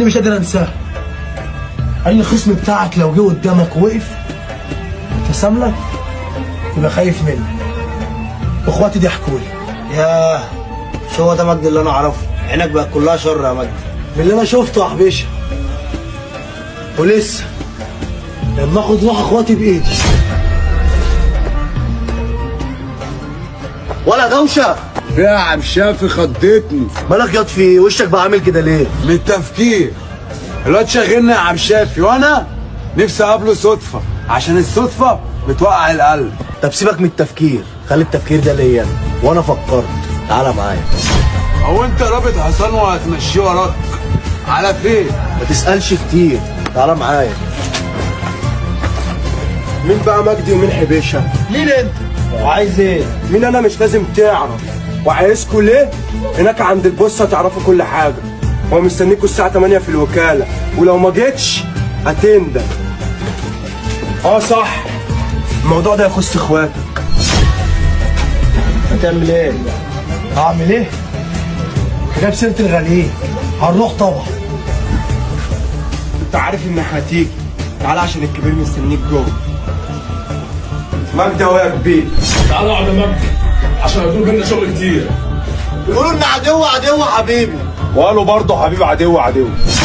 اللي مش قادر انساه. اي خصم بتاعك لو جه قدامك ووقف ابتسم لك تبقى خايف منه. واخواتي ضحكوا لي. ياه، مش هو ده مجدي اللي انا اعرفه؟ عينك بقت كلها شر يا مجدي. من اللي انا شفته يا حبيشه. ولسه لما اخد روح اخواتي بايدي. ولا دوشه فيها يا عم شافي، خضتني. مالك ياض؟ في وشك بقى عامل كده ليه؟ من التفكير. الواد شاغلني يا عم شافي، وانا نفسي اقابله صدفه، عشان الصدفه بتوقع القلب. طب سيبك من التفكير، خلي التفكير ده ليا انا، وانا فكرت. تعالى معايا. هو انت رابط حصان وهتمشيه وراك على فين؟ ما تسالش كتير، تعالى معايا. مين بقى مجدي ومين حبيشه؟ مين انت؟ وعايز ايه؟ مين انا مش لازم تعرف، وعايزكوا ليه؟ هناك عند البوسه تعرفوا كل حاجه. هو مستنيكوا الساعه 8 في الوكاله، ولو ما جيتش هتندم. صح، الموضوع ده يخص اخواتك. هتعمل ايه؟ هعمل ايه؟ جاب سيره الغاليين. هنروح طبعا. انت عارف انك هتيجي، تعالى عشان الكبير مستنيك جوه. مجدي اهو يا كبير. تعالى اقعد يا مجدي عشان هيدور بينا شغل كتير. بيقولوا ان عدو عدو حبيبي. وقالوا برضه حبيب عدو عدو.